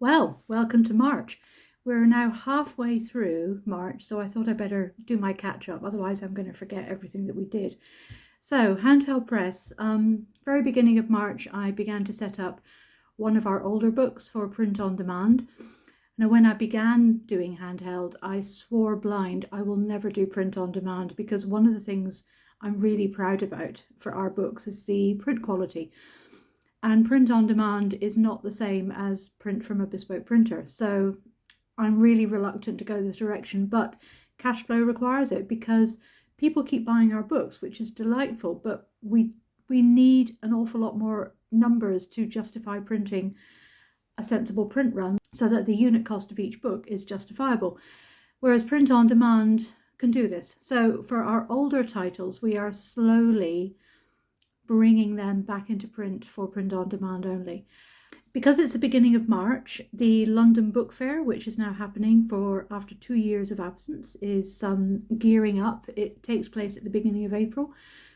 Well, welcome to March. We're now halfway through March, so I thought I'd better do my catch up, otherwise I'm going to forget everything that we did. So, Handheld Press, very beginning of March, I began to set up one of our older books for print on demand. Now, when I began doing Handheld, I swore blind I will never do print on demand, because one of the things I'm really proud about for our books is the print quality. And print on demand is not the same as print from a bespoke printer. So I'm really reluctant to go this direction, but cash flow requires it, because people keep buying our books, which is delightful, but we need an awful lot more numbers to justify printing a sensible print run so that the unit cost of each book is justifiable. Whereas print on demand can do this. So for our older titles, we are slowly bringing them back into print for print on demand only. Because it's the beginning of March, the London Book Fair, which is now happening after 2 years of absence, is gearing up. It takes place at the beginning of April.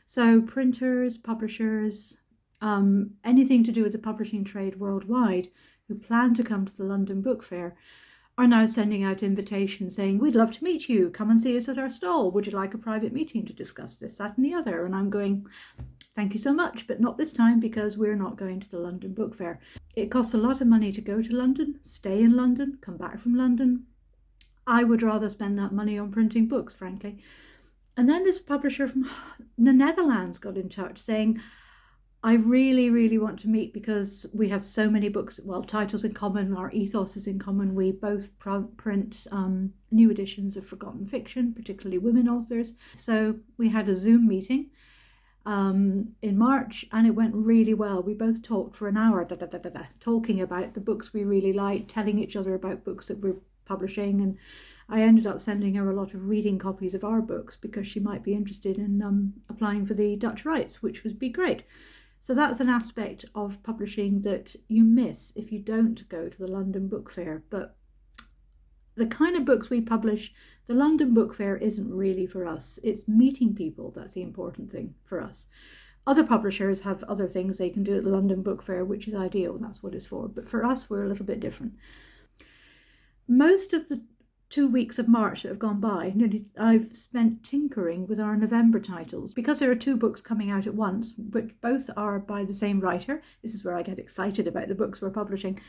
So printers, publishers, anything to do with the publishing trade worldwide who plan to come to the London Book Fair are now sending out invitations saying, we'd love to meet you, come and see us at our stall. Would you like a private meeting to discuss this, that and the other? And I'm going, thank you so much, but not this time, because we're not going to the London Book Fair. It costs a lot of money to go to London, stay in London, come back from London. I would rather spend that money on printing books, frankly. And then this publisher from the Netherlands got in touch saying, I really, really want to meet because we have so many books, well, titles in common, our ethos is in common. We both print new editions of forgotten fiction, particularly women authors. So we had a Zoom meeting in March, and it went really well. We both talked for an hour, talking about the books we really liked, telling each other about books that we're publishing, and I ended up sending her a lot of reading copies of our books because she might be interested in applying for the Dutch rights, which would be great. So that's an aspect of publishing that you miss if you don't go to the London Book Fair. But the kind of books we publish, the London Book Fair isn't really for us. It's meeting people that's the important thing for us. Other publishers have other things they can do at the London Book Fair, which is ideal, and that's what it's for. But for us, we're a little bit different. Most of the 2 weeks of March that have gone by, I've spent tinkering with our November titles, because there are 2 books coming out at once, but both are by the same writer. This is where I get excited about the books we're publishing.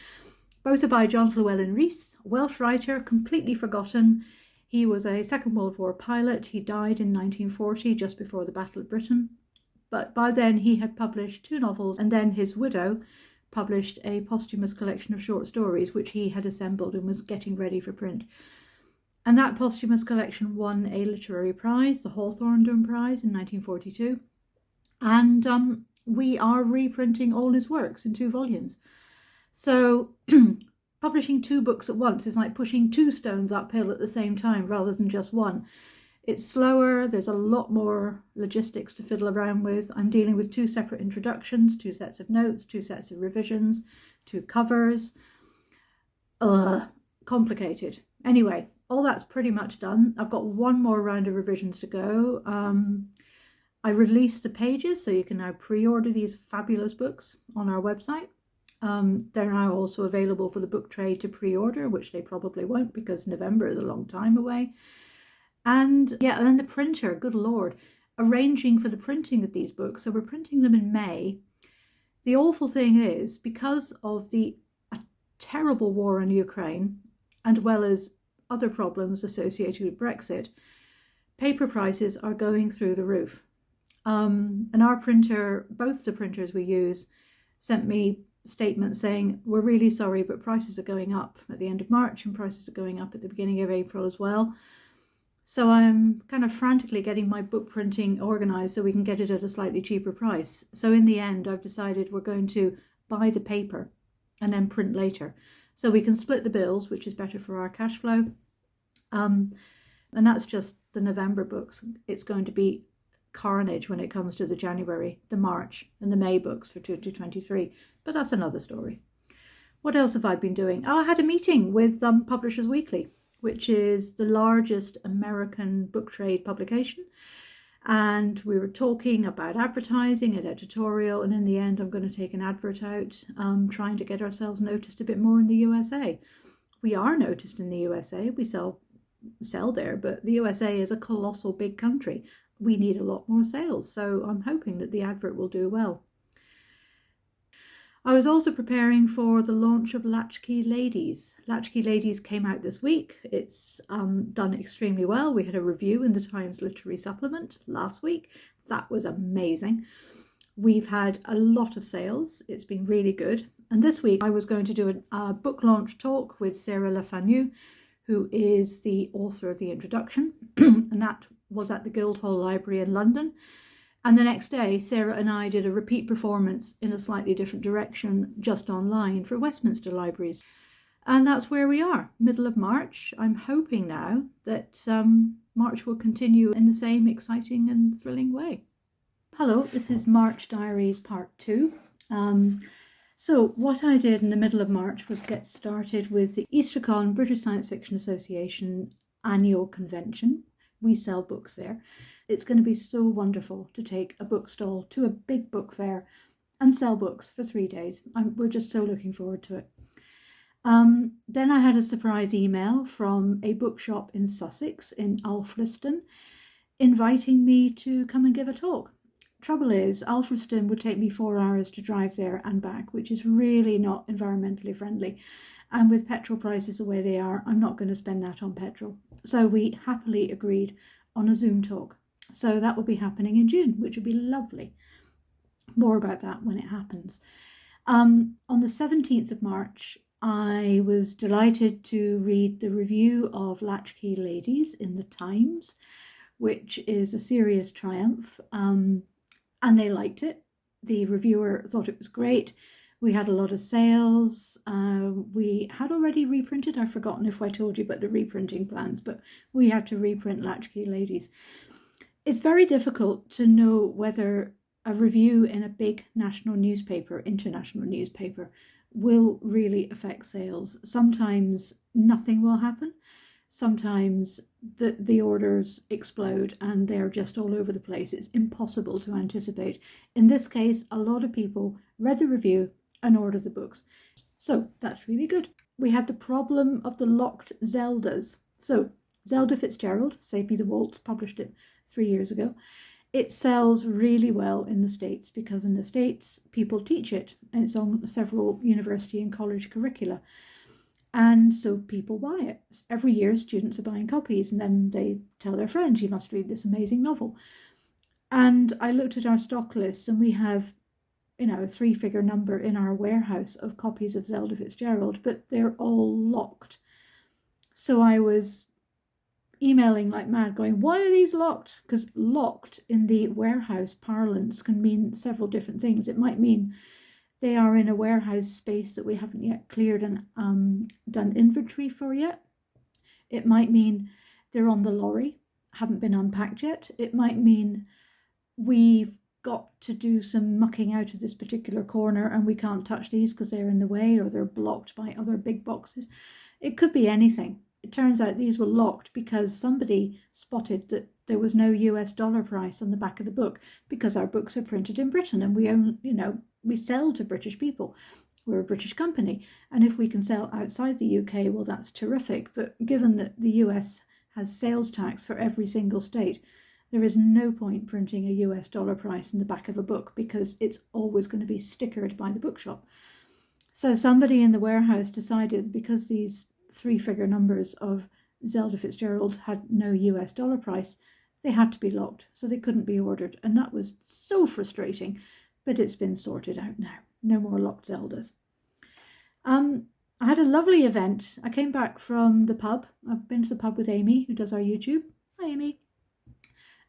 Both are by John Llewellyn Rhys, a Welsh writer, completely forgotten. He was a Second World War pilot. He died in 1940, just before the Battle of Britain. But by then he had published 2 novels, and then his widow published a posthumous collection of short stories, which he had assembled and was getting ready for print. And that posthumous collection won a literary prize, the Hawthornden Prize in 1942. And we are reprinting all his works in 2 volumes. So publishing 2 books at once is like pushing 2 stones uphill at the same time rather than just one. It's slower, there's a lot more logistics to fiddle around with. I'm dealing with 2 separate introductions, 2 sets of notes, 2 sets of revisions, 2 covers. Complicated. Anyway, all that's pretty much done. I've got 1 more round of revisions to go. I released the pages, so you can now pre-order these fabulous books on our website. They're now also available for the book trade to pre-order, which they probably won't because November is a long time away. And yeah, and then the printer, good Lord, arranging for the printing of these books. So we're printing them in May. The awful thing is, because of the terrible war in Ukraine, and well as other problems associated with Brexit, paper prices are going through the roof. And our printer, both the printers we use, sent me statements saying, we're really sorry, but prices are going up at the end of March and prices are going up at the beginning of April as well. So I'm kind of frantically getting my book printing organised so we can get it at a slightly cheaper price. So in the end, I've decided we're going to buy the paper and then print later. So we can split the bills, which is better for our cash flow. And that's just the November books. It's going to be carnage when it comes to the January, the March and the May books for 2023. But that's another story. What else have I been doing? Oh, I had a meeting with Publishers Weekly, which is the largest American book trade publication. And we were talking about advertising and editorial, and in the end I'm going to take an advert out, trying to get ourselves noticed a bit more in the USA. We are noticed in the USA. We sell there, but the USA is a colossal big country. We need a lot more sales, so I'm hoping that the advert will do well. I was also preparing for the launch of Latchkey Ladies. Latchkey Ladies came out this week. It's done extremely well. We had a review in the Times Literary Supplement last week. That was amazing. We've had a lot of sales. It's been really good. And this week I was going to do a book launch talk with Sarah Lefanu, who is the author of the introduction, and that was at the Guildhall Library in London. And the next day, Sarah and I did a repeat performance in a slightly different direction, just online, for Westminster Libraries. And that's where we are, middle of March. I'm hoping now that March will continue in the same exciting and thrilling way. Hello, this is March Diaries Part 2. So what I did in the middle of March was get started with the Eastercon British Science Fiction Association annual convention. We sell books there. It's going to be so wonderful to take a book stall to a big book fair and sell books for 3 days. We're just so looking forward to it. Then I had a surprise email from a bookshop in Sussex, in Alfriston, inviting me to come and give a talk. Trouble is, Alfriston would take me 4 hours to drive there and back, which is really not environmentally friendly. And with petrol prices the way they are, I'm not going to spend that on petrol. So we happily agreed on a Zoom talk. So that will be happening in June, which will be lovely. More about that when it happens. On the 17th of March, I was delighted to read the review of Latchkey Ladies in the Times, which is a serious triumph. And they liked it. The reviewer thought it was great. We had a lot of sales. We had already reprinted. I've forgotten if I told you about the reprinting plans, but we had to reprint Latchkey Ladies. It's very difficult to know whether a review in a big national newspaper, international newspaper, will really affect sales. Sometimes nothing will happen. Sometimes the orders explode and they're just all over the place. It's impossible to anticipate. In this case, a lot of people read the review and ordered the books. So that's really good. We had the problem of the locked Zeldas. So Zelda Fitzgerald, Save Me the Waltz, published it 3 years ago. It sells really well in the States because in the States people teach it and it's on several university and college curricula. And so people buy it. Every year students are buying copies and then they tell their friends, you must read this amazing novel. And I looked at our stock list and we have, a 3-figure number in our warehouse of copies of Zelda Fitzgerald, but they're all locked. So I was emailing like mad going, why are these locked? Because locked in the warehouse parlance can mean several different things. It might mean they are in a warehouse space that we haven't yet cleared and done inventory for yet. It might mean they're on the lorry, haven't been unpacked yet. It might mean we've got to do some mucking out of this particular corner and we can't touch these because they're in the way or they're blocked by other big boxes. It could be anything. It turns out these were locked because somebody spotted that there was no US dollar price on the back of the book because our books are printed in Britain and we own, we sell to British people. We're a British company. And if we can sell outside the UK, well, that's terrific. But given that the US has sales tax for every single state, there is no point printing a US dollar price in the back of a book because it's always going to be stickered by the bookshop. So somebody in the warehouse decided because these 3-figure numbers of Zelda Fitzgerald had no US dollar price, they had to be locked, so they couldn't be ordered. And that was so frustrating, but it's been sorted out now. No more locked Zeldas. I had a lovely event. I came back from the pub. I've been to the pub with Amy, who does our YouTube. Hi, Amy.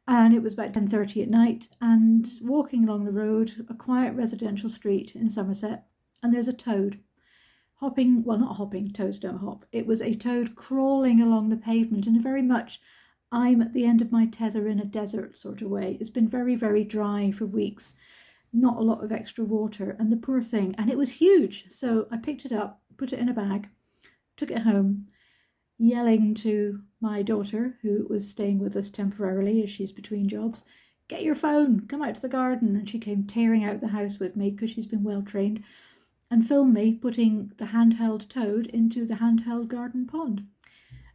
And it was about 10:30 at night, and walking along the road, a quiet residential street in Somerset, and there's a toad hopping, well, not hopping, toads don't hop. It was a toad crawling along the pavement in a very much I'm at the end of my tether in a desert sort of way. It's been very, very dry for weeks, not a lot of extra water, and the poor thing, and it was huge. So I picked it up, put it in a bag, took it home. yelling to my daughter, who was staying with us temporarily as she's between jobs, "Get your phone, come out to the garden." And she came tearing out the house with me because she's been well trained, and filmed me putting the handheld toad into the handheld garden pond.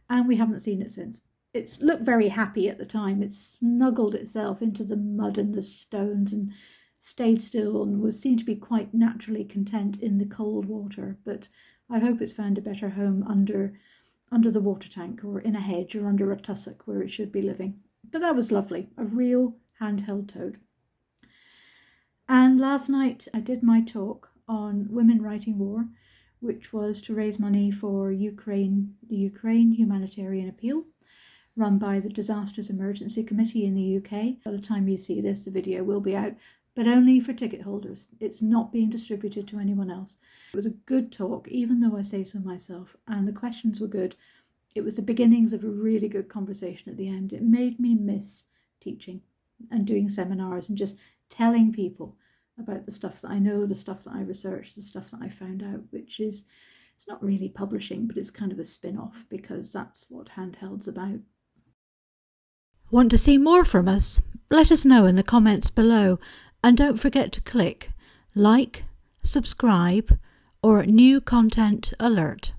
And we haven't seen it since. It's looked very happy at the time. It snuggled itself into the mud and the stones and stayed still and was seen to be quite naturally content in the cold water. But I hope it's found a better home under the water tank or in a hedge or under a tussock where it should be living. But that was lovely, a real handheld toad. And last night I did my talk on women writing war, which was to raise money for the Ukraine humanitarian appeal run by the Disasters Emergency Committee in the UK. By the time you see this, the video will be out, but only for ticket holders. It's not being distributed to anyone else. It was a good talk, even though I say so myself, and the questions were good. It was the beginnings of a really good conversation at the end. It made me miss teaching and doing seminars and just telling people about the stuff that I know, the stuff that I researched, the stuff that I found out, which is, it's not really publishing, but it's kind of a spin-off because that's what Handheld's about. Want to see more from us? Let us know in the comments below, and don't forget to click like, subscribe, or new content alert.